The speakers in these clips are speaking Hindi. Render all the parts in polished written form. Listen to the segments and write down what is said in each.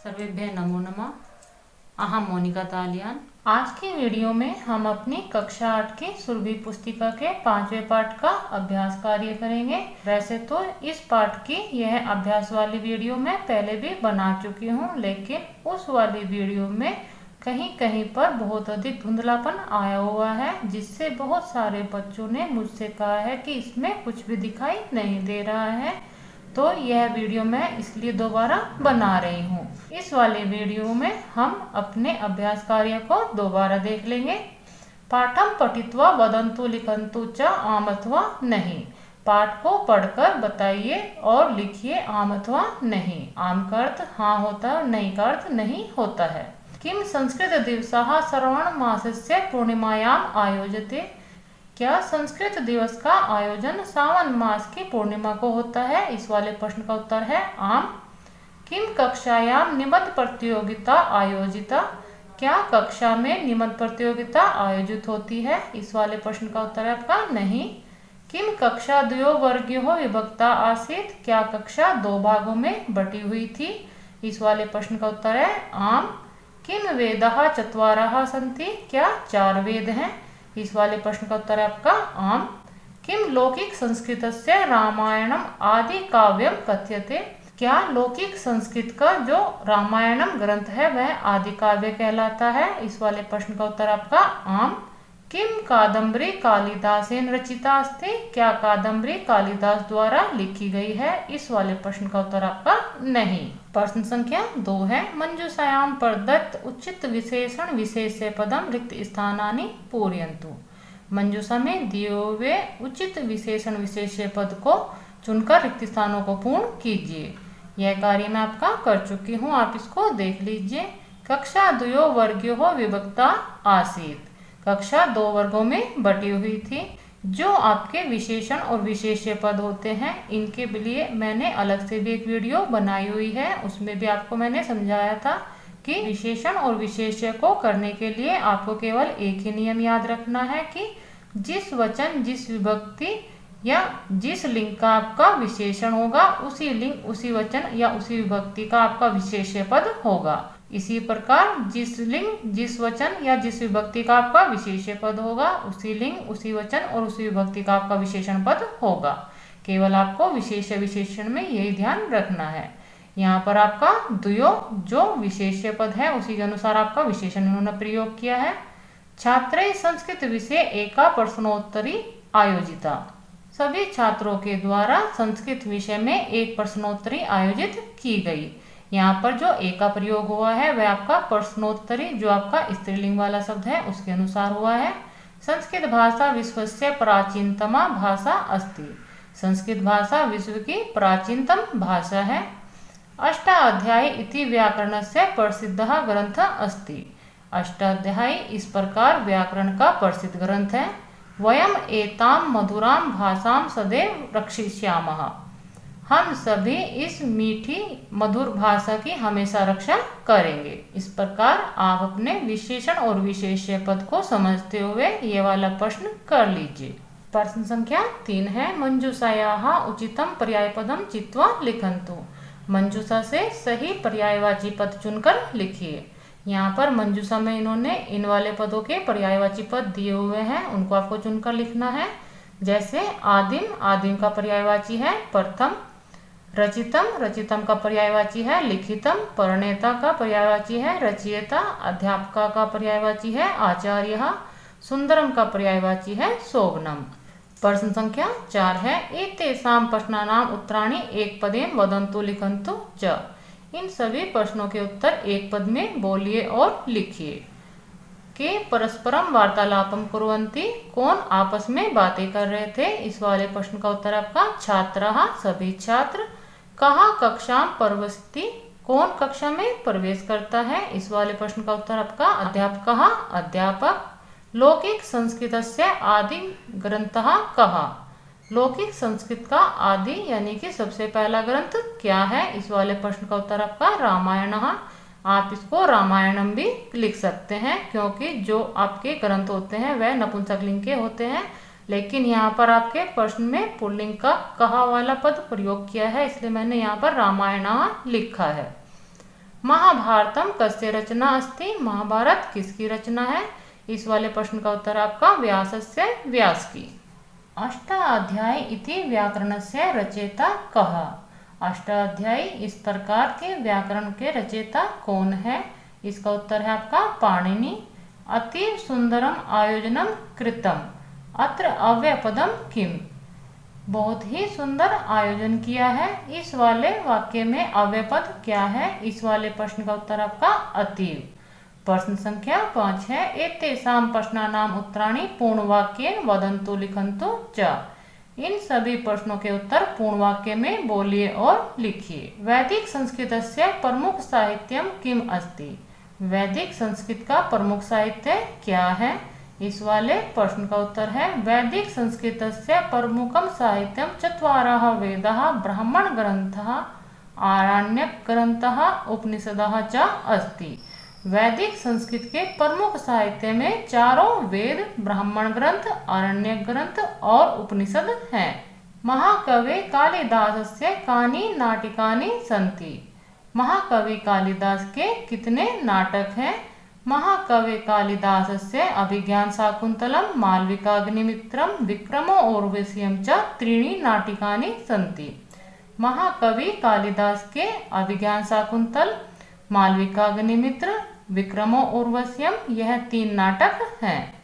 सर्वेभ्यः नमो नमः। अहम मोनिका तालियान। आज की वीडियो में हम अपनी कक्षा 8 की सुरभि पुस्तिका के 5वें पाठ का अभ्यास कार्य करेंगे। वैसे तो इस पाठ की यह अभ्यास वाली वीडियो मैं पहले भी बना चुकी हूँ, लेकिन उस वाली वीडियो में कहीं कहीं पर बहुत अधिक धुंधलापन आया हुआ है, जिससे बहुत सारे बच्चों ने मुझसे कहा है कि इसमें कुछ भी दिखाई नहीं दे रहा है। तो यह वीडियो मैं इसलिए दोबारा बना रही हूँ। इस वाले वीडियो में हम अपने अभ्यास कार्य को दोबारा देख लेंगे। पाठम पठित्वा वदंतु लिखंतु च आम अथवा नहीं। पाठ को पढ़कर बताइए और लिखिए आम अथवा नहीं। आम का अर्थ हाँ होता है, नहीं का अर्थ नहीं होता है। किम संस्कृत दिवसः श्रावण मासस्य पूर्णिमायाम आयोजते। क्या संस्कृत दिवस का आयोजन सावन मास की पूर्णिमा को होता है? इस वाले प्रश्न का उत्तर है आम। किम कक्षायाम निबंध प्रतियोगिता आयोजिता। क्या कक्षा में निबंध प्रतियोगिता आयोजित होती है? इस वाले प्रश्न का उत्तर है आपका नहीं। किम कक्षा द्वयो वर्गयो विभक्ता आसीत। क्या कक्षा दो भागों में बटी हुई थी? इस वाले प्रश्न का उत्तर है आम। किम वेदाः चत्वारः सन्ति। क्या 4 वेद हैं? इस वाले प्रश्न का उत्तर है आपका आम। किम लौकिक संस्कृतस्य रामायणम आदि काव्यम कथ्यते। क्या लौकिक संस्कृत का जो रामायणम ग्रंथ है वह आदि काव्य कहलाता है? इस वाले प्रश्न का उत्तर आपका आम। किम कादम्बरी कालिदासेन रचिता अस्ति। क्या कादम्बरी कालिदास द्वारा लिखी गई है? इस वाले प्रश्न का उत्तर आपका नहीं। प्रश्न संख्या 2 है। मंजूषायाम प्रदत्त उचित विशेषण विशेष्य पदम रिक्त स्थानानि पूरयन्तु। मंजूषा में दिए हुए उचित विशेषण विशेष्य पद को चुनकर रिक्त स्थानों को पूर्ण कीजिए। यह कार्य मैं आपका कर चुकी हूँ, आप इसको देख लीजिए। कक्षा द्वयो वर्गयो विभक्ता आसीत। कक्षा 2 वर्गों में बटी हुई थी। जो आपके विशेषण और विशेष्य पद होते हैं, इनके लिए मैंने अलग से भी एक वीडियो बनाई हुई है। उसमें भी आपको मैंने समझाया था कि विशेषण और विशेष्य को करने के लिए आपको केवल एक ही नियम याद रखना है कि जिस वचन, जिस विभक्ति या जिस लिंग का आपका विशेषण होगा, उसी लिंग, उसी वचन या उसी विभक्ति का आपका विशेष्य पद होगा। इसी प्रकार जिस लिंग, जिस वचन या जिस विभक्ति का आपका विशेष्य पद होगा, उसी लिंग, उसी वचन और उसी विभक्ति का आपका विशेषण पद होगा। केवल आपको विशेष्य विशेषण में यही ध्यान रखना है। यहाँ पर आपका द्वयो जो विशेष्य पद है उसी के अनुसार आपका विशेषण इन्होंने प्रयोग किया है। छात्रैः संस्कृत विषय एका प्रश्नोत्तरी आयोजिता। सभी छात्रों के द्वारा संस्कृत विषय में एक प्रश्नोत्तरी आयोजित की गई। यहाँ पर जो एक का प्रयोग हुआ है वह आपका प्रश्नोत्तरी, जो आपका स्त्रीलिंग वाला शब्द है, उसके अनुसार हुआ है। संस्कृत भाषा विश्वस्य प्राचीनतमा भाषा अस्ति। संस्कृत भाषा विश्व की प्राचीनतम भाषा है। अष्टाध्यायी इति व्याकरणस्य प्रसिद्धः ग्रंथः अस्ति। अष्टाध्यायी इस प्रकार व्याकरण का प्रसिद्ध ग्रंथ है। वयम एताम मधुराम भाषाम सदैव रक्षिष्यामः। हम सभी इस मीठी मधुर भाषा की हमेशा रक्षा करेंगे। इस प्रकार आप अपने विशेषण और विशेष्य पद को समझते हुए ये वाला प्रश्न कर लीजिए। प्रश्न संख्या 3 है। मंजूषायाः उचितम पर्यायपदम चित्वा लिखन्तु। मंजूषा से सही पर्यायवाची पद चुनकर लिखिए। यहाँ पर मंजूषा में इन्होंने इन वाले पदों के पर्यायवाची पद दिए हुए हैं, उनको आपको चुनकर लिखना है। जैसे आदिम, आदिम का पर्यायवाची है प्रथम। रचितम, रचितम का पर्यायवाची है लिखितम। प्रणेता का पर्यायवाची है रचयिता। अध्यापका का पर्यायवाची है आचार्यः। सुंदरम का पर्यायवाची है शोभनम। प्रश्न संख्या 4 है। एतेषां प्रश्नानाम् उत्तराणि एक पदेन वदन्तु लिखन्तु च। इन सभी प्रश्नों के उत्तर एक पद में बोलिए और लिखिए। के परस्परम वार्तालापम कुर्वन्ति। कौन आपस में बातें कर रहे थे? इस वाले प्रश्न का उत्तर आपका छात्रः, सभी छात्र। कहाँ कक्षाम प्रविशति। कौन कक्षा में प्रवेश करता है? इस वाले प्रश्न का उत्तर आपका अध्यापकः, अध्यापक। लौकिक संस्कृतस्य आदि ग्रंथः कः। लौकिक संस्कृत का आदि यानी कि सबसे पहला ग्रंथ क्या है? इस वाले प्रश्न का उत्तर आपका रामायणः। आप इसको रामायणम भी लिख सकते हैं, क्योंकि जो आपके ग्रंथ होते हैं वह नपुंसकलिंग के होते हैं, लेकिन यहाँ पर आपके प्रश्न में पुल्लिंग का कहा वाला पद प्रयोग किया है, इसलिए मैंने यहाँ पर रामायण लिखा है। महाभारतम कस्य रचना अस्ति, महाभारत किसकी रचना है। इस वाले प्रश्न का उत्तर आपका व्यासस्य, व्यास की। अष्टाध्यायी इति व्याकरणस्य रचयिता कः। अष्टाध्यायी इस प्रकार के व्याकरण के रचयिता कौन है। इसका उत्तर है आपका पाणिनि। अतीव सुंदरम आयोजनम कृतम अत्र अव्ययपदम किम। बहुत ही सुंदर आयोजन किया है। इस वाले वाक्य में अव्ययपद क्या है। इस वाले प्रश्न का उत्तर आपका अतीव। प्रश्न संख्या 5 है। एतेषां प्रश्नानाम उत्तराणि पूर्णवाक्येन वदन्तु लिखन्तु च। इन सभी प्रश्नों के उत्तर पूर्ण वाक्य में बोलिए और लिखिए। वैदिक संस्कृतस्य प्रमुख साहित्यम किम अस्ति। वैदिक संस्कृत का प्रमुख साहित्य क्या है। इस वाले प्रश्न का उत्तर है वैदिक संस्कृतस्य प्रमुखम साहित्यम चत्वारः वेदाः ब्राह्मण ग्रंथः आरण्यक ग्रंथः उपनिषदः च अस्ति। वैदिक संस्कृत के प्रमुख साहित्य में चारों वेद, ब्राह्मण ग्रंथ, आरण्यक ग्रंथ और उपनिषद हैं। महाकवि कालिदासस्य कानि नाटिकानि सन्ति। महाकवि कालिदास के कितने नाटक हैं। महाकवि कालिदासस्य अभिज्ञान शाकुन्तलम, मालविकाग्निमित्रम, विक्रमो उर्वशीयम च त्रीणि नाटिकानि सन्ति। महाकवि कालिदास के अभिज्ञान शाकुन्तल, मालविकाग्निमित्र, विक्रमो उर्वशीयम यह 3 नाटक हैं।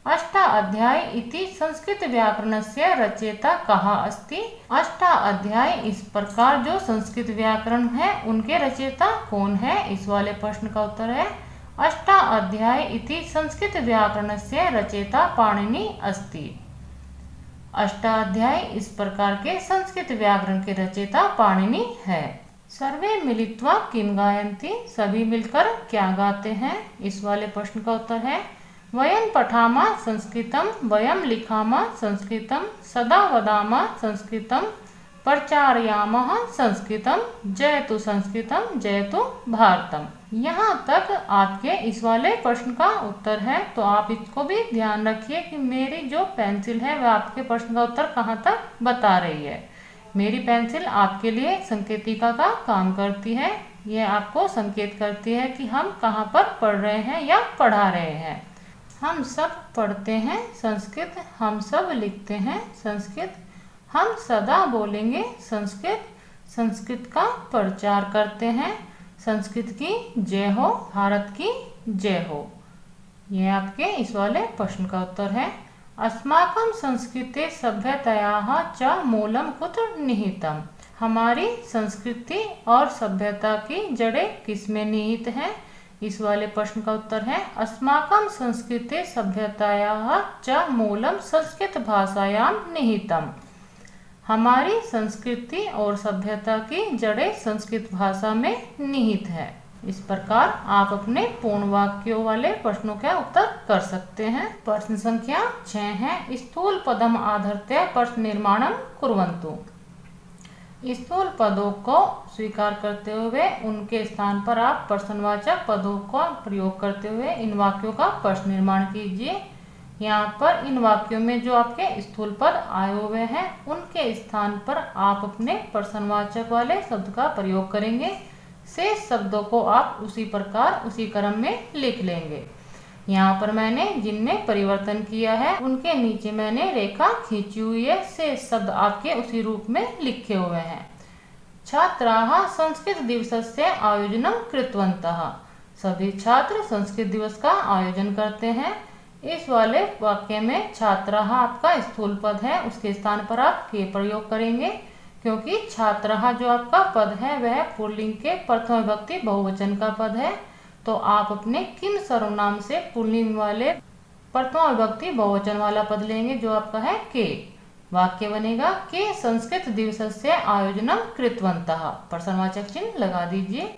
अष्टाध्यायी इति संस्कृत व्याकरणस्य रचयिता कः अस्ति। अष्टाध्यायी इस प्रकार जो संस्कृत व्याकरण है उनके रचयिता कौन है। इस वाले प्रश्न का उत्तर है अष्टाध्यायी इति संस्कृत व्याकरणस्य रचयिता पाणिनि अस्ति। अष्टाध्यायी इस प्रकार के संस्कृत व्याकरण के रचयिता पाणिनि है। सर्वे मिलित्वा किम गायन्ति। सभी मिलकर क्या गाते हैं। इस वाले प्रश्न का उत्तर है वयं पठामः संस्कृतं, वयं लिखामः संस्कृतं, सदा वदामः संस्कृतं, प्रचारयामः संस्कृतं, जयतु संस्कृतं, जयतु भारतम। यहाँ तक आपके इस वाले प्रश्न का उत्तर है। तो आप इसको भी ध्यान रखिए कि मेरी जो पेंसिल है वह आपके प्रश्न का उत्तर कहाँ तक बता रही है। मेरी पेंसिल आपके लिए संकेतिका का काम करती है। यह आपको संकेत करती है कि हम कहाँ पर पढ़ रहे हैं या पढ़ा रहे हैं। हम सब पढ़ते हैं संस्कृत, हम सब लिखते हैं संस्कृत, हम सदा बोलेंगे संस्कृत, संस्कृत का प्रचार करते हैं, संस्कृत की जय हो, भारत की जय हो। यह आपके इस वाले प्रश्न का उत्तर है। अस्माकं संस्कृते सभ्यतायाः च मूलम कुत्र निहितम। हमारी संस्कृति और सभ्यता की जड़ें किसमें निहित हैं। इस वाले प्रश्न का उत्तर है अस्माकं संस्कृते सभ्यतायाः च मूलम संस्कृत भाषायां निहितम। हमारी संस्कृति और सभ्यता की जड़ें संस्कृत भाषा में निहित है। इस प्रकार आप अपने पूर्ण वाक्यों वाले प्रश्नों का उत्तर कर सकते हैं। प्रश्न संख्या 6 है। स्थूल पदम आधृत्य प्रश्न निर्माणम कुर्वन्तु। स्थूल पदों को स्वीकार करते हुए उनके स्थान पर आप प्रश्नवाचक पदों का प्रयोग करते हुए इन वाक्यों का प्रश्न निर्माण कीजिए। यहाँ पर इन वाक्यों में जो आपके स्थूल पद आए हुए हैं उनके स्थान पर आप अपने प्रश्नवाचक वाले शब्द का प्रयोग करेंगे। शेष शब्दों को आप उसी प्रकार उसी क्रम में लिख लेंगे। यहाँ पर मैंने जिनमें परिवर्तन किया है उनके नीचे मैंने रेखा खींची हुई है। शेष शब्द आपके उसी रूप में लिखे हुए हैं। छात्राः संस्कृत दिवसस्य आयोजनं कृतवन्तः। सभी छात्र संस्कृत दिवस का आयोजन करते हैं। इस वाले वाक्य में छात्राः आपका स्थूल पद है, उसके स्थान पर आप के प्रयोग करेंगे क्योंकि छात्राः जो आपका पद है वह पुल्लिंग के प्रथम विभक्ति बहुवचन का पद है। तो आप अपने किम सर्वनाम से पुल्लिंग वाले प्रथम विभक्ति बहुवचन वाला पद लेंगे जो आपका है के। वाक्य बनेगा के संस्कृत दिवसस्य आयोजनम कृतवन्तः। प्रश्नवाचक चिन्ह लगा दीजिए।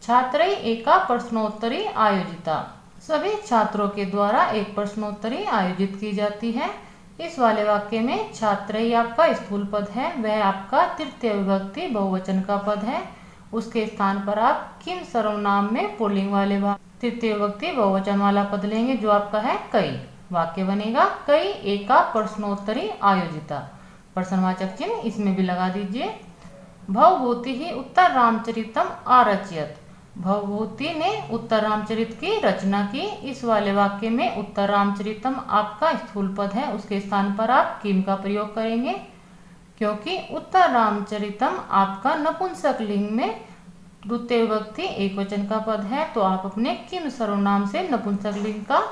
छात्रैः एका प्रश्नोत्तरी आयोजिता। सभी छात्रों के द्वारा एक प्रश्नोत्तरी आयोजित की जाती है। इस वाले वाक्य में छात्रैः आपका स्थूल पद है, वह आपका तृतीय विभक्ति बहुवचन का पद है। उसके स्थान पर आप किम सर्वनाम में पुल्लिंग वाले तृतीय विभक्ति बहुवचन वाला पद लेंगे जो आपका है कई। वाक्य बनेगा कई एका प्रश्नोत्तरी आयोजिता। प्रश्नवाचक चिन्ह इसमें भी लगा दीजिए। भवभूति ही उत्तर रामचरितम आरचयत। भवभूति ने उत्तर रामचरित की रचना की। इस वाले वाक्य में उत्तर रामचरितम आपका स्थूल पद है, उसके स्थान पर आप किम का प्रयोग करेंगे। क्योंकि उत्तर रामचरितम आपका नपुंसक लिंग में द्वितीय विभक्ति एकवचन का पद है, तो आप अपने किम सर्वनाम से नपुंसक लिंग का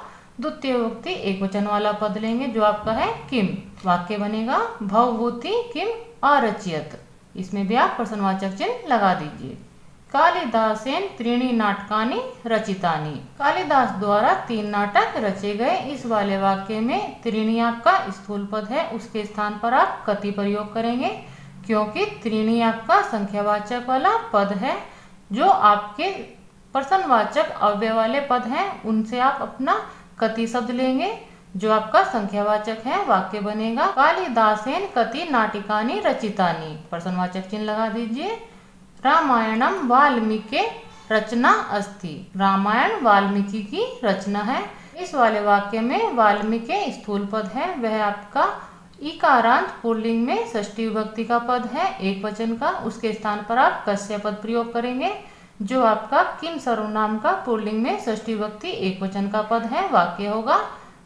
द्वितीय विभक्ति एकवचन वाला पद लेंगे, जो आपका है किम। वाक्य बनेगा भवभूति किम आरचयत। इसमें भी आप प्रश्नवाचक चिन्ह लगा दीजिए। कालिदासेन त्रीणि नाटकानि रचितानि। कालिदास द्वारा 3 नाटक रचे गए। इस वाले वाक्य में त्रीणि आपका स्थूल पद है, उसके स्थान पर आप कति प्रयोग करेंगे। क्योंकि त्रीणि आपका संख्यावाचक वाला पद है, जो आपके प्रश्नवाचक अव्यय वाले पद हैं, उनसे आप अपना कति शब्द लेंगे, जो आपका संख्यावाचक है। वाक्य बनेगा कालिदासेन कति नाटिकानि रचितानि। प्रश्नवाचक चिन्ह लगा दीजिए। रामायणम वाल्मीकि रचना अस्ति। रामायण वाल्मीकि की रचना है। इस वाले वाक्य में वाल्मीकि स्थूल पद है, वह आपका इकारांत पुल्लिंग में षष्ठी विभक्ति का पद है, एक वचन का। उसके स्थान पर आप कस्य पद प्रयोग करेंगे, जो आपका किम सर्वनाम का पुल्लिंग में षष्ठी विभक्ति एक वचन का पद है। वाक्य होगा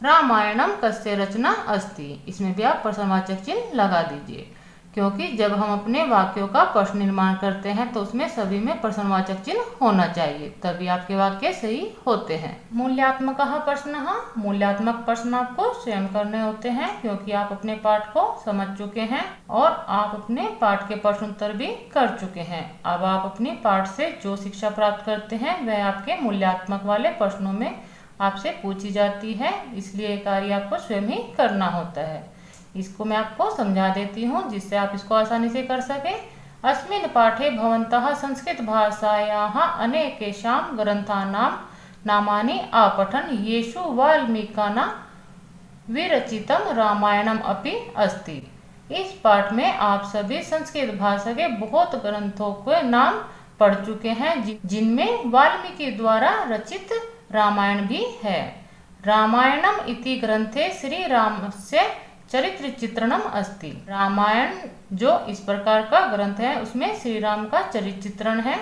रामायणम कस्य रचना अस्ति। इसमें भी आप प्रश्नवाचक चिन्ह लगा दीजिए। क्योंकि जब हम अपने वाक्यों का प्रश्न निर्माण करते हैं तो उसमें सभी में प्रश्नवाचक चिन्ह होना चाहिए, तभी आपके वाक्य सही होते हैं। मूल्यात्मक प्रश्न। मूल्यात्मक प्रश्न आपको स्वयं करने होते हैं, क्योंकि आप अपने पाठ को समझ चुके हैं और आप अपने पाठ के प्रश्न उत्तर भी कर चुके हैं। अब आप अपने पाठ से जो शिक्षा प्राप्त करते हैं वह आपके मूल्यात्मक वाले प्रश्नों में आपसे पूछी जाती है, इसलिए ये कार्य आपको स्वयं ही करना होता है। इसको मैं आपको समझा देती हूँ, जिससे आप इसको आसानी से कर सके। अस्मिन् पाठे भवन्तः संस्कृत भाषायाः अनेकेषां ग्रन्थानां नामानि आपठन् येषु वाल्मीकिना विरचितं रामायणम अपि अस्ति। इस पाठ में आप सभी संस्कृत भाषा के बहुत ग्रंथों के नाम पढ़ चुके हैं, जिनमें वाल्मीकि द्वारा रचित रामायण भी है। रामायणम इति ग्रंथे श्री रामस्य चरित्र चित्रणम अस्ति। रामायण जो इस प्रकार का ग्रंथ है, उसमें श्री राम का चरित्र चित्रण है।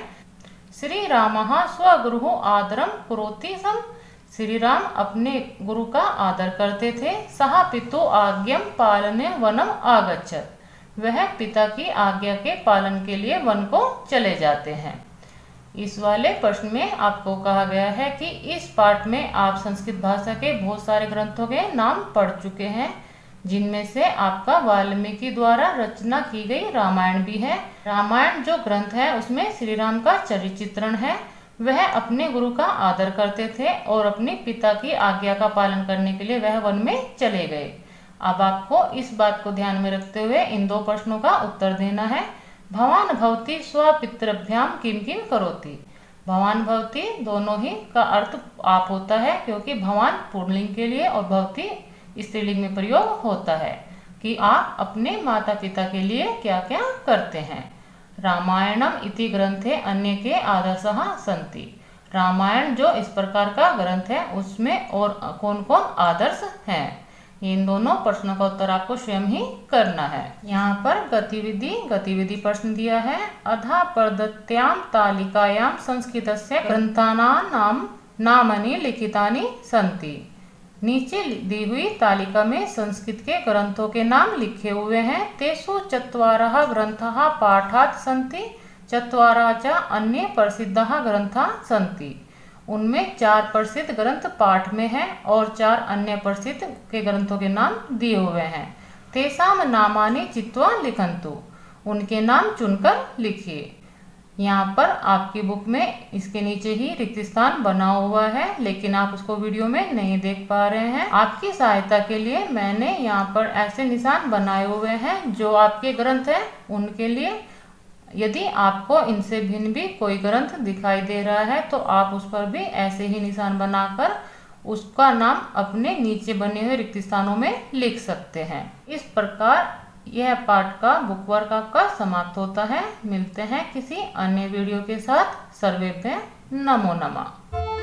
श्री रामः स्वगुरु आदरम करोति स्म। श्री राम अपने गुरु का आदर करते थे। सः पितु आज्ञम पालने वनम आगच्छत। वह पिता की आज्ञा के पालन के लिए वन को चले जाते हैं। इस वाले प्रश्न में आपको कहा गया है कि इस पाठ में आप संस्कृत भाषा के बहुत सारे ग्रंथों के नाम पढ़ चुके हैं, जिनमें से आपका वाल्मीकि द्वारा रचना की गई रामायण भी है। रामायण जो ग्रंथ है उसमें श्री राम का चरित्र चित्रण है। वह अपने गुरु का आदर करते थे और अपने पिता की आज्ञा का पालन करने के लिए वह वन में चले गए। अब आपको इस बात को ध्यान में रखते हुए इन 2 प्रश्नों का उत्तर देना है। भवान भवती स्वपितृभ्याम किम किम करोति। भवान भवती दोनों ही का अर्थ आप होता है, क्योंकि भवान पुल्लिंग के लिए और भवती स्त्रीलिंग में प्रयोग होता है कि आप अपने माता पिता के लिए क्या क्या करते हैं। रामायणम इति ग्रंथे अन्य के आदर्शः सन्ति। रामायण जो इस प्रकार का ग्रंथ है उसमें और कौन कौन आदर्श हैं। इन दोनों प्रश्नों का उत्तर आपको स्वयं ही करना है। यहाँ पर गतिविधि प्रश्न दिया है। अधा प्रदत्याम तालिकायाम संस्कृतस्य ग्रंथानां नामानि लिखितानि सन्ति। नीचे दी हुई तालिका में संस्कृत के ग्रंथों के नाम लिखे हुए हैं। तेषु चत्वारः ग्रंथाः पाठात् सन्ति, चत्वारः च अन्ये प्रसिद्धाः ग्रंथाः सन्ति। उनमें 4 प्रसिद्ध ग्रंथ पाठ में हैं और 4 अन्य प्रसिद्ध के ग्रंथों के नाम दिए हुए हैं। तेषां नामानि चित्वा लिखन्तु। उनके नाम चुनकर लिखिए। यहाँ पर आपकी बुक में इसके नीचे ही रिक्त स्थान बना हुआ है, लेकिन आप उसको वीडियो में नहीं देख पा रहे हैं। आपकी सहायता के लिए मैंने यहाँ पर ऐसे निशान बनाए हुए हैं जो आपके ग्रंथ हैं उनके लिए। यदि आपको इनसे भिन्न भी कोई ग्रंथ दिखाई दे रहा है तो आप उस पर भी ऐसे ही निशान बनाकर उसका नाम अपने नीचे बने हुए रिक्त स्थानों में लिख सकते हैं। इस प्रकार यह पाठ का बुक वर्क आपका समाप्त होता है। मिलते हैं किसी अन्य वीडियो के साथ। सर्वेभ्यः नमो नमः।